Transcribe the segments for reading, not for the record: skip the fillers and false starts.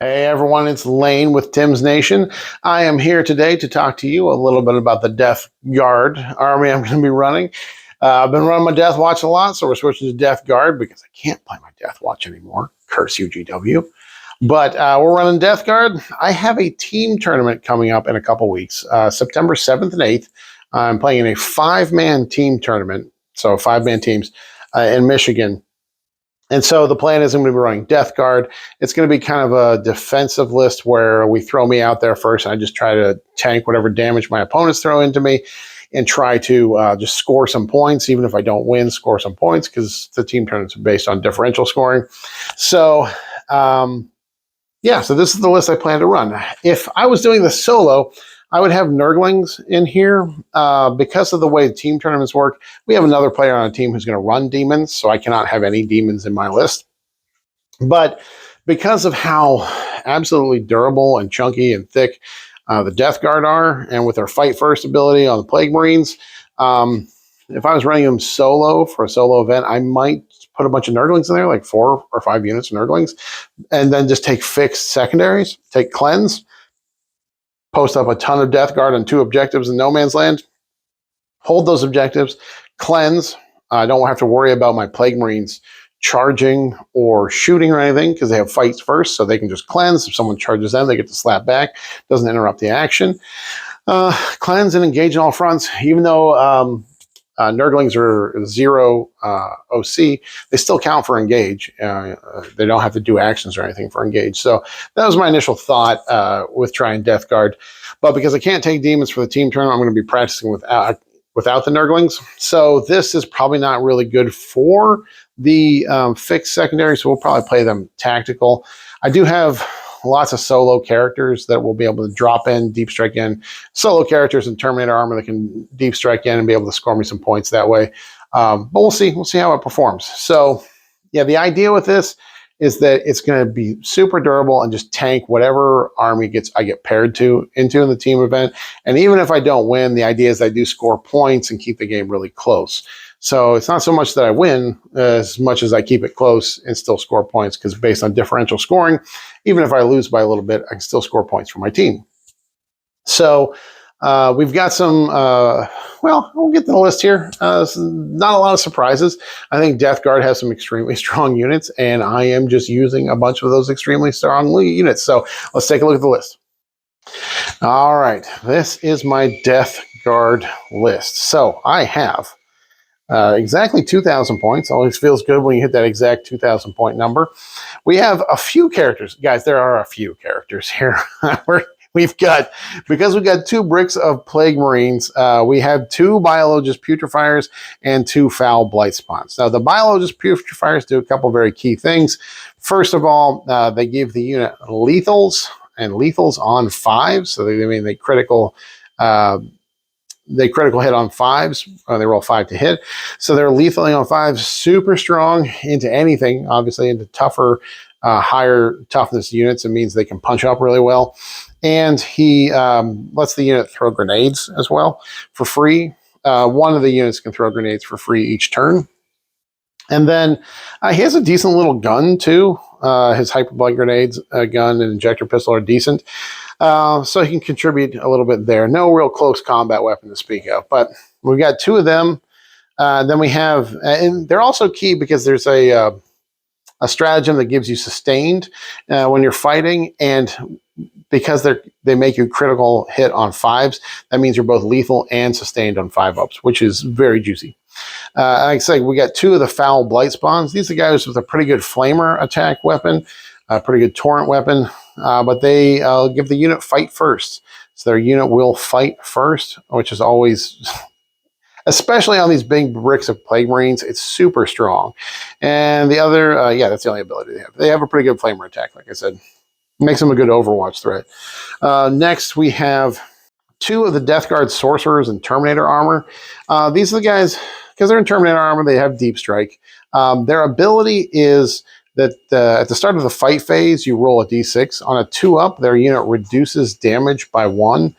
Hey everyone, it's Lane with Tim's Nation. I am here today to talk to you a little bit about the DeathGuard army I'm going to be running. I've been running my DeathWatch a lot, so we're switching to DeathGuard because I can't play my DeathWatch anymore. Curse you, GW. But we're running DeathGuard. I have a team tournament coming up in a couple weeks, September 7th and 8th. I'm playing in a 5-man team tournament, so 5-man teams in Michigan. And so the plan is I'm going to be running DeathGuard. It's going to be kind of a defensive list where we throw me out there first. And I just try to tank whatever damage my opponents throw into me and try to just score some points. Even if I don't win, score some points because the team tournaments are based on differential scoring. So, yeah, so this is the list I plan to run. If I was doing this solo, I would have Nurglings in here. Because of the way the team tournaments work, we have another player on a team who's going to run demons, so I cannot have any demons in my list. But because of how absolutely durable and chunky and thick the DeathGuard are, and with their fight first ability on the Plague Marines, if I was running them solo for a solo event, I might put a bunch of Nurglings in there, like 4 or 5 units of Nurglings, and then just take fixed secondaries, take cleanse, post up a ton of DeathGuard on 2 objectives in no man's land, hold those objectives, cleanse. I don't have to worry about my Plague Marines charging or shooting or anything because they have fights first, so they can just cleanse. If someone charges them, they get to slap back. Doesn't interrupt the action. Cleanse and engage on all fronts. Even though Nurglings are 0 OC, they still count for engage. They don't have to do actions or anything for engage. So that was my initial thought with trying DeathGuard. But because I can't take demons for the team tournament, I'm going to be practicing without the Nurglings. So this is probably not really good for the fixed secondary, so we'll probably play them tactical. I do have lots of solo characters that will be able to drop in, deep strike in. Solo characters in Terminator armor that can deep strike in and be able to score me some points that way. But we'll see. We'll see how it performs. So, yeah, the idea with this is that it's going to be super durable and just tank whatever army I get paired into in the team event. And even if I don't win, the idea is I do score points and keep the game really close. So it's not so much that I win as much as I keep it close and still score points, because based on differential scoring, even if I lose by a little bit, I can still score points for my team. So we've got some, well, we'll get to the list here. Not a lot of surprises. I think DeathGuard has some extremely strong units, and I am just using a bunch of those extremely strong units. So let's take a look at the list. All right, this is my DeathGuard list. So I have exactly 2,000 points. Always feels good when you hit that exact 2,000 point number. We have a few characters. Guys, there are a few characters here. Because we've got 2 bricks of Plague Marines, we have 2 Biologist Putrefiers and 2 Foul Blight Spawns. Now, the Biologist Putrefiers do a couple very key things. First of all, they give the unit lethals, and lethals on 5s. So they critical... They critical hit on 5s. They roll 5 to hit. So they're lethally on 5s, super strong into anything, obviously into tougher, higher toughness units. It means they can punch up really well. And he lets the unit throw grenades as well for free. One of the units can throw grenades for free each turn. And then he has a decent little gun too. His hyperbolic grenades gun and injector pistol are decent. So he can contribute a little bit there. No real close combat weapon to speak of, but we've got 2 of them. Then we have, and they're also key because there's a stratagem that gives you sustained when you're fighting, and because they make you critical hit on 5s, that means you're both lethal and sustained on 5-ups, which is very juicy. Like I say, we got 2 of the Foul Blight Spawns. These are guys with a pretty good flamer attack weapon, a pretty good torrent weapon, but they give the unit fight first. So their unit will fight first, which is always, especially on these big bricks of Plague Marines, it's super strong. And the other, yeah, that's the only ability they have. They have a pretty good flamer attack, like I said. Makes them a good Overwatch threat. Next, we have 2 of the DeathGuard Sorcerers in Terminator armor. These are the guys, because they're in Terminator armor, they have Deep Strike. Their ability is that at the start of the fight phase, you roll a d6. On a 2-up, their unit reduces damage by 1.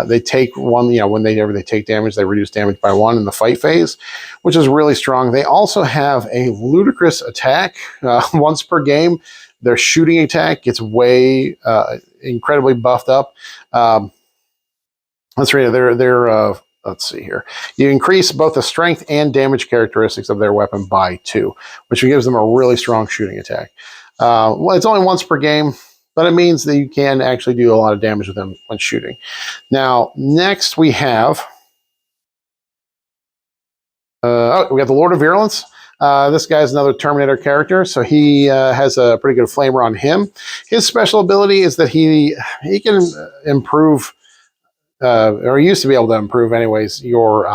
They take one, whenever they take damage, they reduce damage by 1 in the fight phase, which is really strong. They also have a ludicrous attack once per game. Their shooting attack gets way incredibly buffed up. Let's read it. Let's see here. You increase both the strength and damage characteristics of their weapon by 2, which gives them a really strong shooting attack. Well, it's only once per game, but it means that you can actually do a lot of damage with them when shooting. Now, next we have... we got the Lord of Virulence. This guy's another Terminator character, so he has a pretty good flamer on him. His special ability is that he can improve... or used to be able to improve anyways, your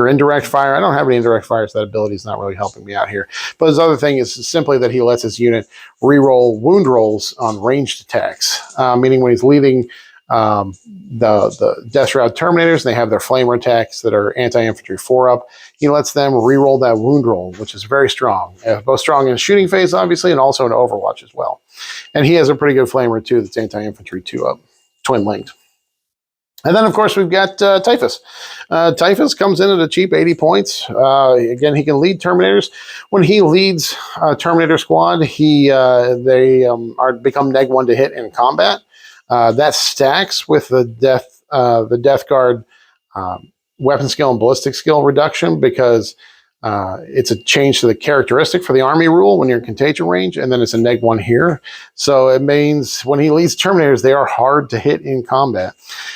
indirect fire. I don't have any indirect fire, so that ability is not really helping me out here. But his other thing is simply that he lets his unit reroll wound rolls on ranged attacks, meaning when he's leading the Death Shroud Terminators, and they have their flamer attacks that are anti-infantry 4-up, he lets them reroll that wound roll, which is very strong. Both strong in shooting phase, obviously, and also in Overwatch as well. And he has a pretty good flamer, too, that's anti-infantry 2-up, twin-linked. And then, of course, we've got Typhus. Typhus comes in at a cheap 80 points. Again, he can lead Terminators. When he leads Terminator Squad, they become neg-1 to hit in combat. That stacks with the DeathGuard weapon skill and ballistic skill reduction, because it's a change to the characteristic for the army rule when you're in contagion range, and then it's a neg-1 here. So it means when he leads Terminators, they are hard to hit in combat.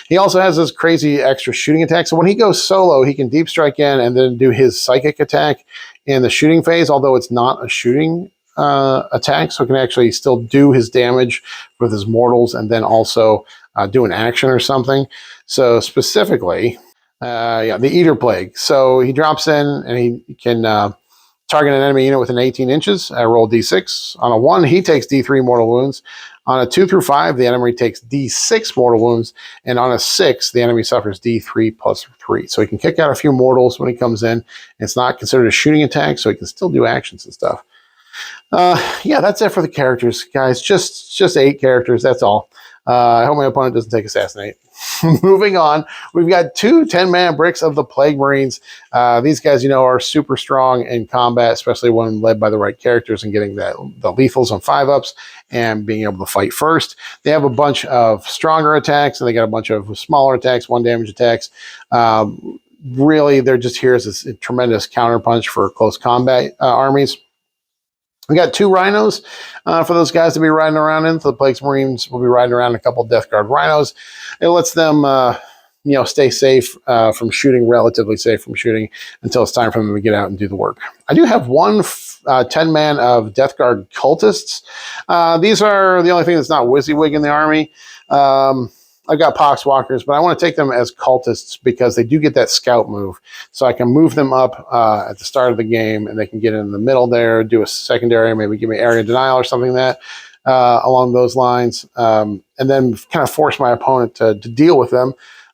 He also has this crazy extra shooting attack. So when he goes solo, he can deep strike in and then do his psychic attack in the shooting phase, although it's not a shooting attack, so he can actually still do his damage with his mortals and then also do an action or something. So specifically... the Eater Plague. So he drops in and he can target an enemy unit within 18 inches. Roll D6. On a 1, he takes D3 mortal wounds. On a 2 through 5, the enemy takes D6 mortal wounds. And on a 6, the enemy suffers D3 plus 3. So he can kick out a few mortals when he comes in. It's not considered a shooting attack, so he can still do actions and stuff. Yeah, that's it for the characters, guys. Just 8 characters, that's all. I hope my opponent doesn't take Assassinate. Moving on, we've got 2 10-man bricks of the Plague Marines. These guys, are super strong in combat, especially when led by the right characters and getting the lethals on 5-ups and being able to fight first. They have a bunch of stronger attacks, and they got a bunch of smaller attacks, 1-damage attacks. Really, they're just here as a tremendous counterpunch for close combat armies. We got 2 rhinos for those guys to be riding around in. So the Plague Marines will be riding around a couple of DeathGuard rhinos. It lets them, stay safe from shooting, relatively safe from shooting, until it's time for them to get out and do the work. I do have 1 10-man of DeathGuard cultists. These are the only thing that's not WYSIWYG in the army. I've got Poxwalkers, but I want to take them as cultists because they do get that scout move. So I can move them up at the start of the game, and they can get in the middle there, do a secondary, maybe give me area denial or something like that along those lines, and then kind of force my opponent to deal with them.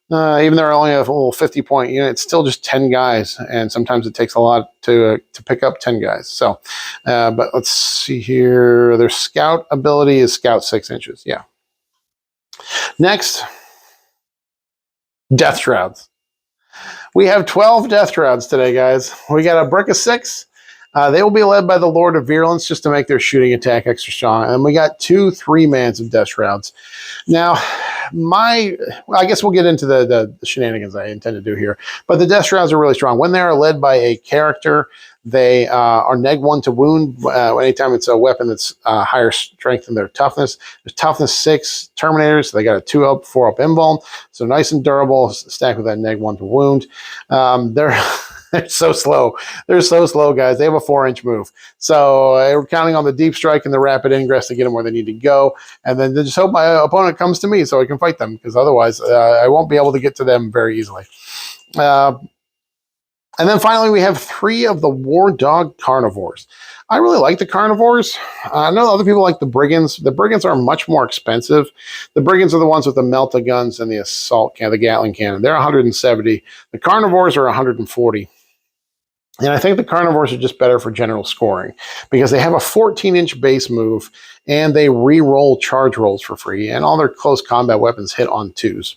Even though they're only a little 50-point unit, it's still just 10 guys, and sometimes it takes a lot to pick up 10 guys. So, but let's see here. Their scout ability is scout 6 inches. Yeah. Next, Death Shrouds. We have 12 Death Shrouds today, guys. We got a brick of 6. They will be led by the Lord of Virulence just to make their shooting attack extra strong. And we got 2 3-mans of Death Shrouds. Now, I guess we'll get into the shenanigans I intend to do here. But the Death Shrouds are really strong. When they are led by a character, they are neg-1 to wound. Anytime it's a weapon that's higher strength than their toughness. There's toughness 6 Terminators. So they got a 2-up, 4-up invuln. So nice and durable, stacked with that neg-1 to wound. They're so slow. They're so slow, guys. They have a 4-inch move. So we're counting on the deep strike and the rapid ingress to get them where they need to go. And then just hope my opponent comes to me so I can fight them, because otherwise I won't be able to get to them very easily. And then finally, we have 3 of the War Dog Carnivores. I really like the Carnivores. I know other people like the Brigands. The Brigands are much more expensive. The Brigands are the ones with the Melta guns and the assault cannon, the Gatling cannon. They're 170. The Carnivores are 140. And I think the Carnivores are just better for general scoring because they have a 14-inch base move and they re-roll charge rolls for free, and all their close combat weapons hit on 2s.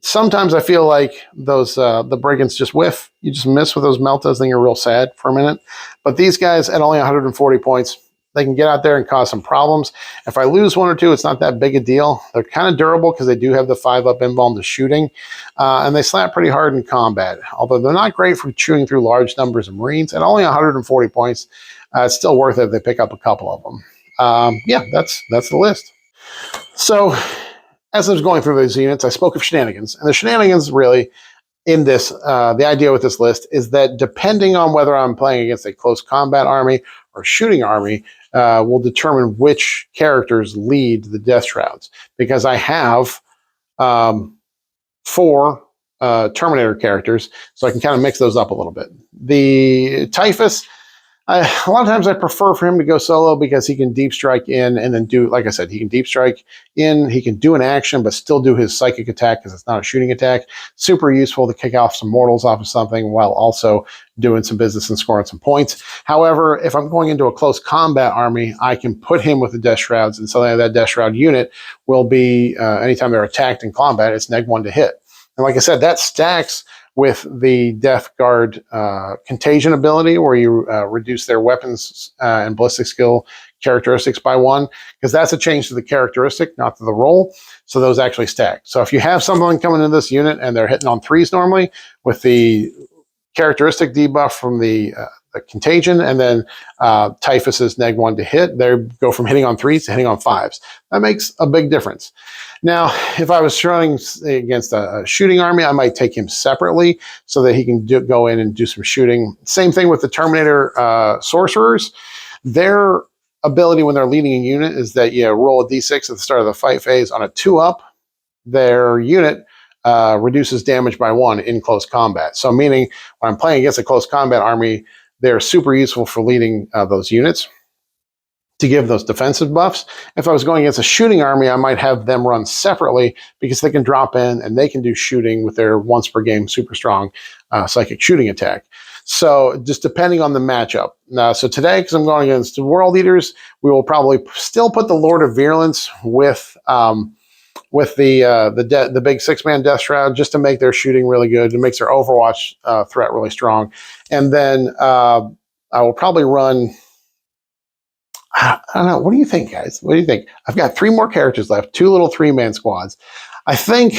Sometimes I feel like those the brigands just whiff. You just miss with those meltas, then you're real sad for a minute. But these guys at only 140 points, they can get out there and cause some problems. If I lose 1 or 2, it's not that big a deal. They're kind of durable because they do have the 5-up invuln to shooting, and they slap pretty hard in combat. Although they're not great for chewing through large numbers of Marines. At only 140 points, it's still worth it if they pick up a couple of them. Yeah, that's the list. So as I was going through these units, I spoke of shenanigans. And the shenanigans really in this, the idea with this list is that depending on whether I'm playing against a close combat army or shooting army, will determine which characters lead the Death Shrouds. Because I have 4 Terminator characters, so I can kind of mix those up a little bit. The Typhus, a lot of times I prefer for him to go solo because he can deep strike in and then do, like I said, he can deep strike in, he can do an action, but still do his psychic attack because it's not a shooting attack. Super useful to kick off some mortals off of something while also doing some business and scoring some points. However, if I'm going into a close combat army, I can put him with the Death Shrouds, and so that Death Shroud unit will be, anytime they're attacked in combat, it's neg1 to hit. And like I said, that stacks with the DeathGuard contagion ability, where you reduce their weapons and ballistic skill characteristics by 1, because that's a change to the characteristic, not to the roll. So those actually stack. So if you have someone coming into this unit and they're hitting on 3s normally with the characteristic debuff from the contagion, and then Typhus's neg1 to hit, they go from hitting on 3s to hitting on 5s. That makes a big difference. Now, if I was running against a shooting army, I might take him separately so that he can go in and do some shooting. Same thing with the Terminator sorcerers. Their ability when they're leading a unit is that you roll a d6 at the start of the fight phase. On a 2-up, their unit reduces damage by 1 in close combat. So meaning when I'm playing against a close combat army, they're super useful for leading those units to give those defensive buffs. If I was going against a shooting army, I might have them run separately because they can drop in and they can do shooting with their once per game super strong psychic shooting attack. So just depending on the matchup. So today, because I'm going against the world leaders, we will probably still put the Lord of Virulence with the big 6-man Death Shroud, just to make their shooting really good. It makes their Overwatch threat really strong. And then I will probably run, I don't know. What do you think, guys? What do you think? I've got 3 more characters left, 2 little 3-man squads. I think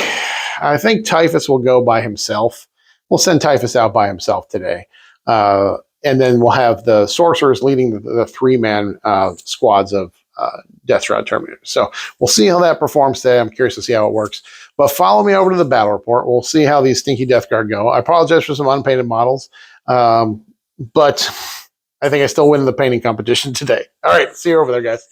Typhus will go by himself. We'll send Typhus out by himself today. And then we'll have the sorcerers leading the 3-man squads of Death Shroud Terminators. So we'll see how that performs today. I'm curious to see how it works. But follow me over to the battle report. We'll see how these stinky Death Guard go. I apologize for some unpainted models. But I think I still win the painting competition today. All right, see you over there, guys.